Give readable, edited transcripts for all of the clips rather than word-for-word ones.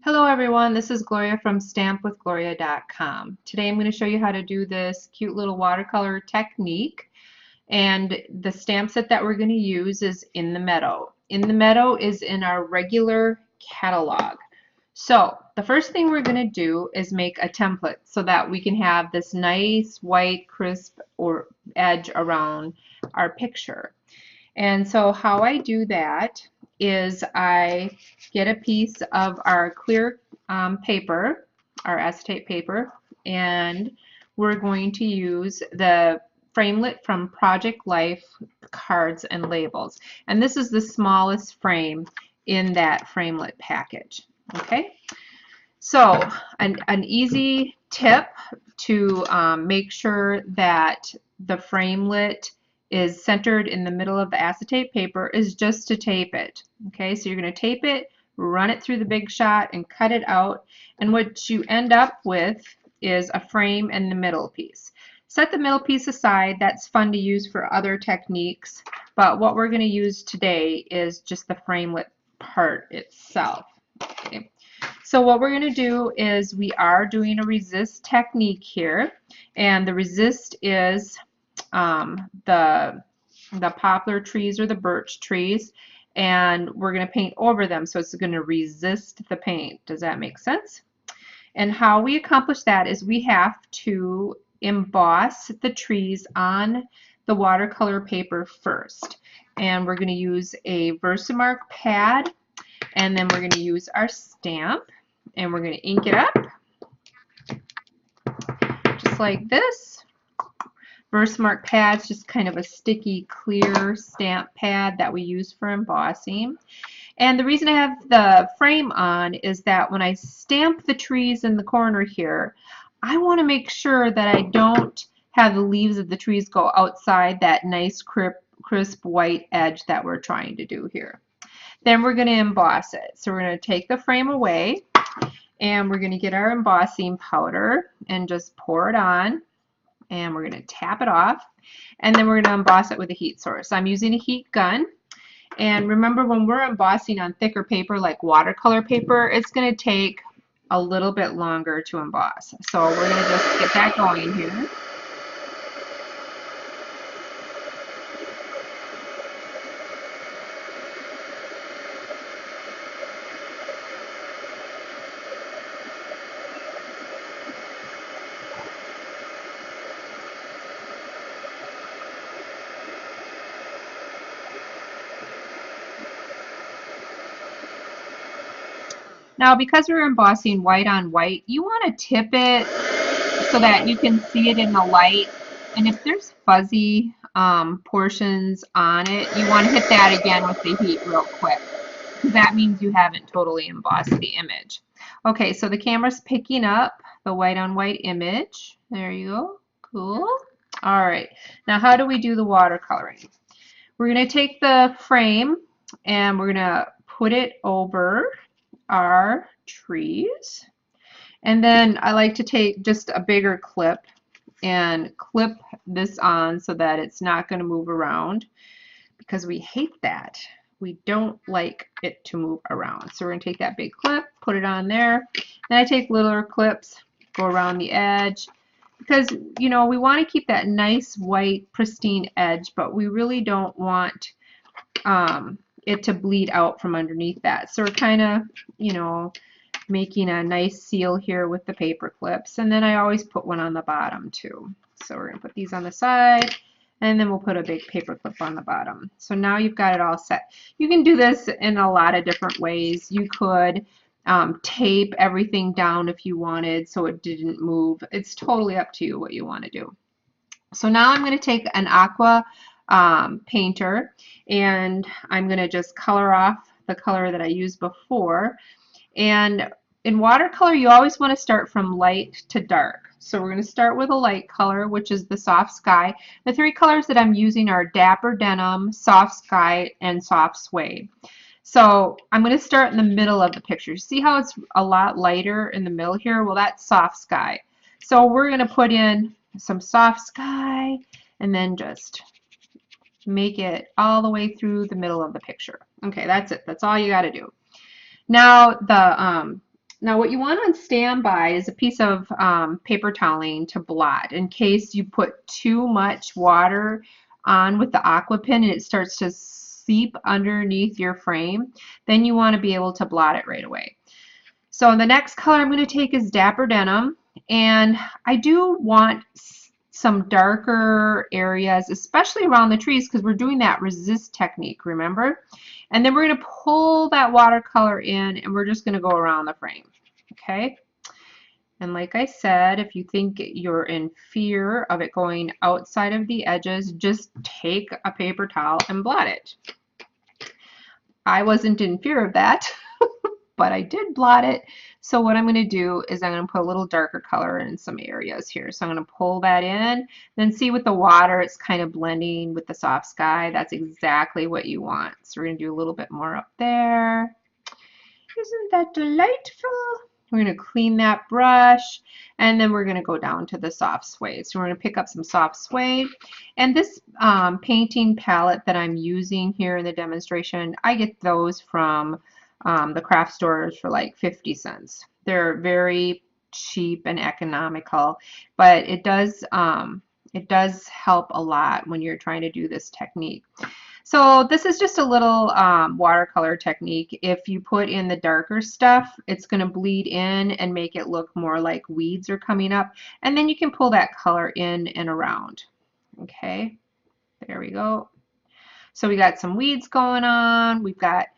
Hello everyone, this is Gloria from stampwithgloria.com. Today I'm going to show you how to do this cute little watercolor technique, and the stamp set that we're going to use is In the Meadow. In the Meadow is in our regular catalog. So the first thing we're going to do is make a template so that we can have this nice white crisp or edge around our picture. And so how I do that is I get a piece of our clear paper, our acetate paper, and we're going to use the framelit from Project Life cards and labels. And this is the smallest frame in that framelit package. Okay, so an easy tip to make sure that the framelit is centered in the middle of the acetate paper is just to tape it. Okay, so you're going to tape it, run it through the Big Shot, and cut it out. And what you end up with is a frame and the middle piece. Set the middle piece aside. That's fun to use for other techniques. But what we're going to use today is just the framelit part itself. Okay. So what we're going to do is we are doing a resist technique here. And the resist is the poplar trees or the birch trees, and we're going to paint over them, so it's going to resist the paint. Does that make sense? And how we accomplish that is we have to emboss the trees on the watercolor paper first, and we're going to use a Versamark pad, and then we're going to use our stamp, and we're going to ink it up just like this. Versamark pad's just kind of a sticky, clear stamp pad that we use for embossing. And the reason I have the frame on is that when I stamp the trees in the corner here, I want to make sure that I don't have the leaves of the trees go outside that nice crisp white edge that we're trying to do here. Then we're going to emboss it. So we're going to take the frame away, and we're going to get our embossing powder and just pour it on. And we're going to tap it off, and then we're going to emboss it with a heat source. I'm using a heat gun, and remember, when we're embossing on thicker paper like watercolor paper, it's going to take a little bit longer to emboss. So we're going to just get that going here. Now, because we're embossing white on white, you want to tip it so that you can see it in the light. And if there's fuzzy portions on it, you want to hit that again with the heat real quick. That means you haven't totally embossed the image. Okay, so the camera's picking up the white on white image. There you go. Cool. All right. Now, how do we do the watercoloring? We're going to take the frame and we're going to put it over our trees, and then I like to take just a bigger clip and clip this on so that it's not going to move around, because we hate that. We don't like it to move around. So we're going to take that big clip, put it on there. Then I take littler clips, go around the edge, because you know we want to keep that nice white pristine edge, but we really don't want it to bleed out from underneath that. So we're kind of, you know, making a nice seal here with the paper clips. And then I always put one on the bottom too. So we're going to put these on the side, and then we'll put a big paper clip on the bottom. So now you've got it all set. You can do this in a lot of different ways. You could tape everything down if you wanted so it didn't move. It's totally up to you what you want to do. So now I'm going to take an Aqua Painter, and I'm going to just color off the color that I used before. And in watercolor, you always want to start from light to dark. So we're going to start with a light color, which is the soft sky. The three colors that I'm using are Dapper, Denim, Soft Sky, and Soft Suede. So I'm going to start in the middle of the picture. See how it's a lot lighter in the middle here? Well, that's soft sky. So we're going to put in some soft sky and then just make it all the way through the middle of the picture. Okay, that's it. That's all you got to do. Now Now what you want on standby is a piece of paper toweling to blot in case you put too much water on with the aqua pen and it starts to seep underneath your frame. Then you want to be able to blot it right away. So the next color I'm going to take is Dapper Denim, and I do want some darker areas, especially around the trees, because we're doing that resist technique, remember? And then we're going to pull that watercolor in and we're just going to go around the frame, okay? And like I said, if you think you're in fear of it going outside of the edges, just take a paper towel and blot it. I wasn't in fear of that, but I did blot it. So what I'm going to do is I'm going to put a little darker color in some areas here. So I'm going to pull that in, then see with the water, it's kind of blending with the soft sky. That's exactly what you want. So we're going to do a little bit more up there. Isn't that delightful? We're going to clean that brush, and then we're going to go down to the soft suede. So we're going to pick up some soft suede. And this painting palette that I'm using here in the demonstration, I get those from the craft stores for like 50 cents. They're very cheap and economical, but it does help a lot when you're trying to do this technique. So this is just a little watercolor technique. If you put in the darker stuff, it's going to bleed in and make it look more like weeds are coming up. And then you can pull that color in and around. Okay, there we go. So we got some weeds going on. We've got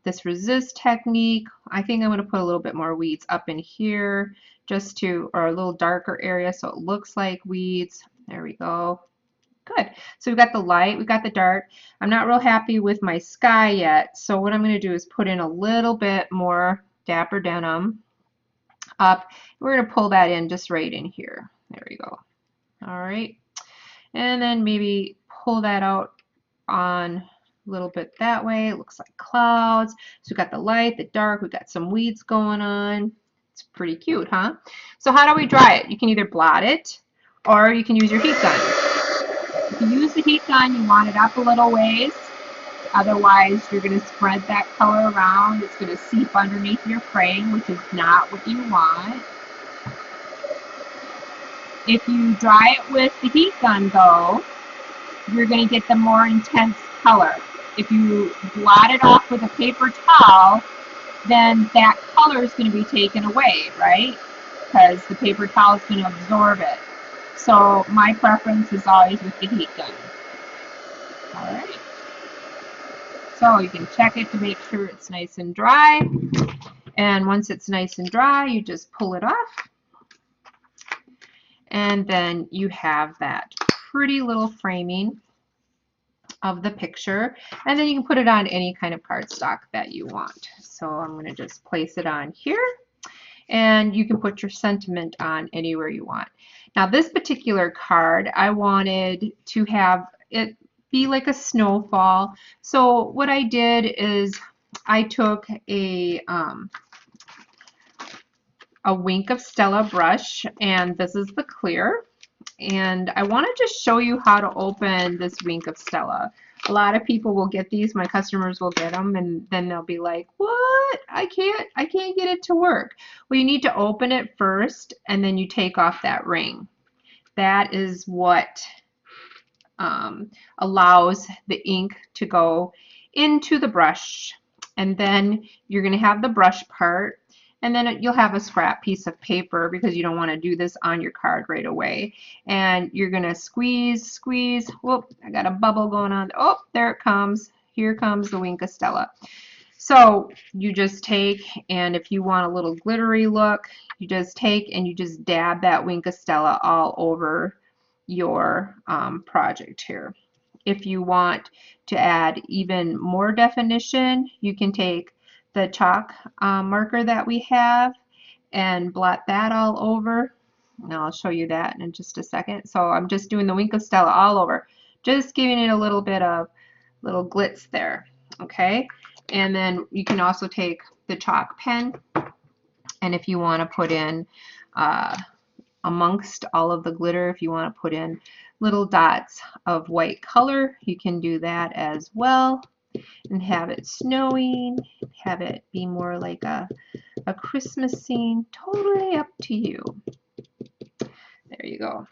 this resist technique. I think I'm going to put a little bit more weeds up in here just to, or a little darker area so it looks like weeds. There we go. Good. So we've got the light, we've got the dark. I'm not real happy with my sky yet, so what I'm going to do is put in a little bit more Dapper Denim up. We're going to pull that in just right in here. There we go. All right. And then maybe pull that out on a little bit that way. It looks like clouds. So we've got the light, the dark, we've got some weeds going on. It's pretty cute, huh? So how do we dry it? You can either blot it or you can use your heat gun. If you use the heat gun, you want it up a little ways. Otherwise, you're going to spread that color around. It's going to seep underneath your frame, which is not what you want. If you dry it with the heat gun, though, you're going to get the more intense color. If you blot it off with a paper towel, then that color is going to be taken away, right? Because the paper towel is going to absorb it. So my preference is always with the heat gun. All right. So you can check it to make sure it's nice and dry. And once it's nice and dry, you just pull it off. And then you have that pretty little framing of the picture. And then you can put it on any kind of cardstock that you want. So I'm going to just place it on here. And you can put your sentiment on anywhere you want. Now this particular card, I wanted to have it be like a snowfall. So what I did is I took a Wink of Stella brush, and this is the clear. And I want to just show you how to open this Wink of Stella. A lot of people will get these, my customers will get them, and then they'll be like, what? I can't get it to work. Well, you need to open it first, and then you take off that ring. That is what allows the ink to go into the brush. And then you're going to have the brush part, and then you'll have a scrap piece of paper because you don't want to do this on your card right away. And you're going to squeeze, squeeze. Whoop, I got a bubble going on. Oh, there it comes. Here comes the Wink of Stella. So you just take, and if you want a little glittery look, you just take and you just dab that Wink of Stella all over your project here. If you want to add even more definition, you can take the chalk marker that we have and blot that all over. And I'll show you that in just a second. So I'm just doing the Wink of Stella all over, just giving it a little bit of little glitz there. Okay, and then you can also take the chalk pen, and if you want to put in amongst all of the glitter, if you want to put in little dots of white color, you can do that as well. and have it snowing, have it be more like a Christmas scene. Totally up to you. There you go.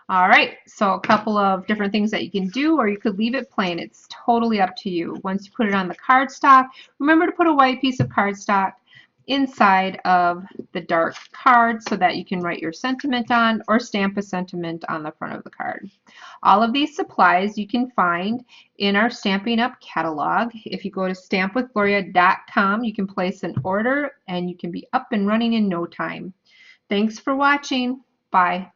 All right, so a couple of different things that you can do, or you could leave it plain. It's totally up to you. Once you put it on the cardstock, remember to put a white piece of cardstock inside of the dark card so that you can write your sentiment on or stamp a sentiment on the front of the card. All of these supplies you can find in our Stampin' Up catalog. If you go to stampwithgloria.com, you can place an order and you can be up and running in no time. Thanks for watching. Bye.